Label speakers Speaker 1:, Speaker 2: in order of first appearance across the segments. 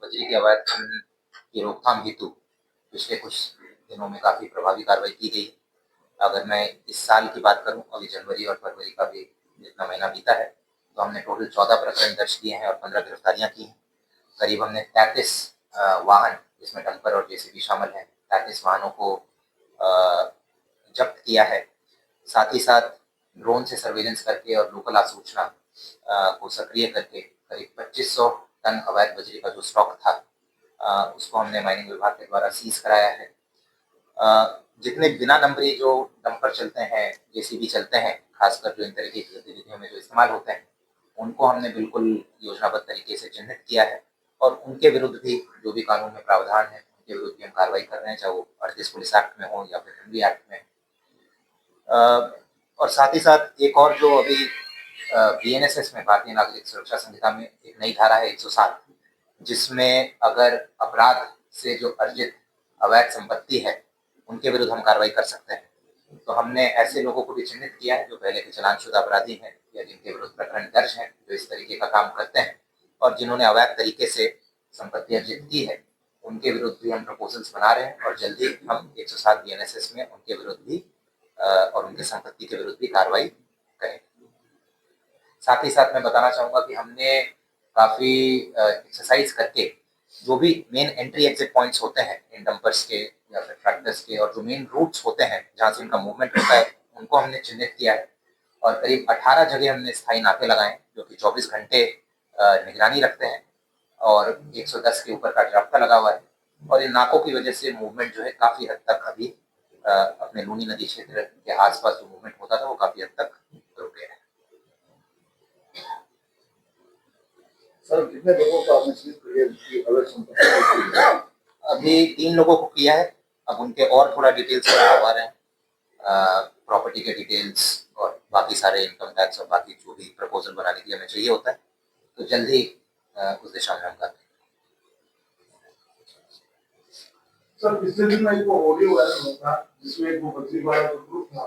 Speaker 1: बजरी के अवैध खनन की रोकथाम हेतु पिछले कुछ दिनों में काफी प्रभावी कार्रवाई की गई। अगर मैं इस साल की बात करूं, अभी जनवरी और फरवरी का भी जितना महीना बीता है, तो हमने टोटल 14 प्रकरण दर्ज किए हैं और 15 गिरफ्तारियां की हैं। करीब हमने 33 वाहन, जिसमें डंपर और जेसीबी शामिल हैं, 33 वाहनों को जब्त किया है। साथ ही साथ ड्रोन से सर्वेलेंस करके और लोकल आसूचना को सक्रिय करके करीब 2500 टन अवैध बजरी का जो स्टॉक था, उसको हमने माइनिंग विभाग के द्वारा सीज कराया है। जितने बिना नंबरी जो डंपर चलते हैं, जेसीबी चलते हैं, खासकर जो इन तरीके की गतिविधियों में जो इस्तेमाल होते हैं, उनको हमने बिल्कुल योजनाबद्ध तरीके से चिन्हित किया है और उनके विरुद्ध भी जो भी कानून में प्रावधान है, उनके विरुद्ध भी हम कार्रवाई कर रहे हैं, चाहे वो 38 पुलिस एक्ट में हो या फिर हेनरी एक्ट में। और साथ ही साथ एक और जो अभी बीएनएसएस में, भारतीय नागरिक सुरक्षा संहिता में एक नई धारा है 107, जिसमें अगर अपराध से जो अर्जित अवैध संपत्ति है, उनके विरुद्ध हम कार्रवाई कर सकते हैं। तो हमने ऐसे लोगों को भी चिन्हित किया है जो पहले के चालानशुदा अपराधी हैं या जिनके विरुद्ध प्रकरण दर्ज है, जो इस तरीके का काम करते हैं और जिन्होंने अवैध तरीके से संपत्ति अर्जित की है, उनके विरुद्ध भी हम प्रपोजल्स बना रहे हैं और जल्दी हम 107 बीएनएसएस में उनके विरुद्ध भी और उनकी संपत्ति के विरुद्ध भी कार्रवाई करें। साथ ही साथ मैं बताना चाहूंगा कि हमने काफी एक्सरसाइज करके जो भी मेन एंट्री एग्जिट पॉइंट्स होते हैं इन डंपर्स के या फिर ट्रैक्टर्स के, और जो मेन रूट्स होते हैं जहाँ से इनका मूवमेंट होता है, उनको हमने चिन्हित किया है और करीब 18 जगह हमने स्थायी नाके लगाए जो कि 24 घंटे निगरानी रखते हैं और 110 के ऊपर का जाब्ता लगा हुआ है। और इन नाकों की वजह से मूवमेंट जो है काफी हद तक अभी अपने लूनी नदी क्षेत्र के आसपास जो मूवमेंट होता था वो काफी हद तक रुक गया है।
Speaker 2: सर, कितने लोगों को आपने सीज की अलग संपत्ति?
Speaker 1: अभी 3 लोगों को किया है। अब उनके और थोड़ा डिटेल्स आ रहे हैं, प्रॉपर्टी के डिटेल्स और बाकी सारे इनकम टैक्स और बाकी जो भी प्रपोजल बनाने के लिए हमें चाहिए होता है, तो जल्दी उस दिशा में हम करते हैं।
Speaker 2: सर, पिछले दिन में एक ऑडियो वायरल हुआ था जिसमें एक बजरी वाला जो ग्रुप था,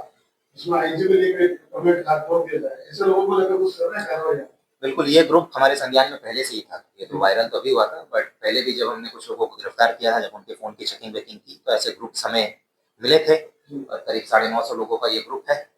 Speaker 2: जिसमें आईजीपी ने एक कमेंट हाथ खोल दिया जाए, ऐसे लोगों को लेकर कुछ करना है कार्रवाई?
Speaker 1: बिल्कुल, ये ग्रुप हमारे संज्ञान में पहले से ही था। ये तो वायरल तो अभी हुआ था, बट पहले भी जब हमने कुछ लोगों को गिरफ्तार किया है, जब उनके फोन की चेकिंग वेकिंग की, तो ऐसे ग्रुप हमें मिले थे और करीब 950 लोगों का ये ग्रुप है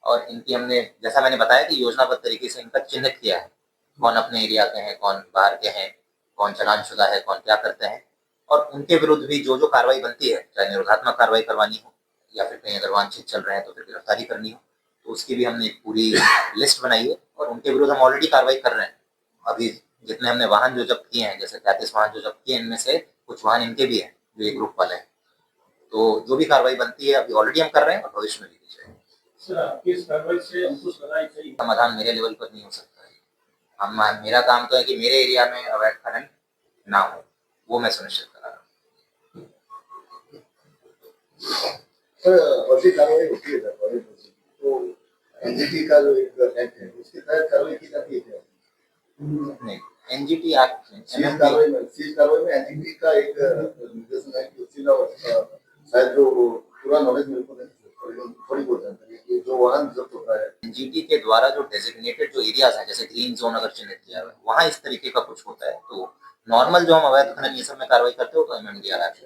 Speaker 1: और इनकी हमने, जैसा मैंने बताया कि योजनाबद्ध तरीके से इनका चिन्हित किया है, कौन अपने एरिया के हैं, कौन बाहर के हैं, कौन चालानशुदा है, कौन क्या करते हैं, और उनके विरुद्ध भी जो जो कार्रवाई बनती है, चाहे निरोधात्मक कार्रवाई करवानी हो या फिर कहीं अगर वांछित चल रहे हैं तो फिर गिरफ्तारी करनी हो, तो उसकी भी हमने एक पूरी लिस्ट बनाई है और उनके विरुद्ध हम ऑलरेडी कार्रवाई कर रहे हैं। अभी जितने हमने वाहन जो जब्त किए हैं, जैसे 33 वाहन जो जब्त किए हैं, इनमें से कुछ वाहन इनके भी हैं जो एक ग्रुप वाले हैं। तो जो भी कार्रवाई बनती है अभी ऑलरेडी हम कर रहे हैं और भविष्य में भी की जाएगी।
Speaker 2: किस कार्रवाई से अंकुश लगाई चाहिए?
Speaker 1: समाधान मेरे लेवल पर नहीं हो सकता है। मेरा काम तो है कि मेरे एरिया में अवैध खनन ना हो, वो मैं सुनिश्चित करा रहा हूँ।
Speaker 2: सर, कार्रवाई होती है तो एनजीटी का जो एक एक्ट है उसके तहत कार्रवाई की जाती है क्या?
Speaker 1: नहीं, एनजीटी एक्ट
Speaker 2: सीज कार्रवाई में एनजीटी का एक निर्देशन है कि उसका शायद जो पूरा नॉलेज मेरे को थोड़ी बहुत जानकारी है कि जो वाहन जब्त होता है
Speaker 1: एनजीटी के द्वारा जो डेजिग्नेटेड जो एरियाज हैं, जैसे ग्रीन जोन अगर चिन्हित किया हुआ है, वहाँ इस तरीके का कुछ होता है। तो नॉर्मल जो हम अवैध खनन ये सब में कार्रवाई करते हो तो एमएमडीआर एक्ट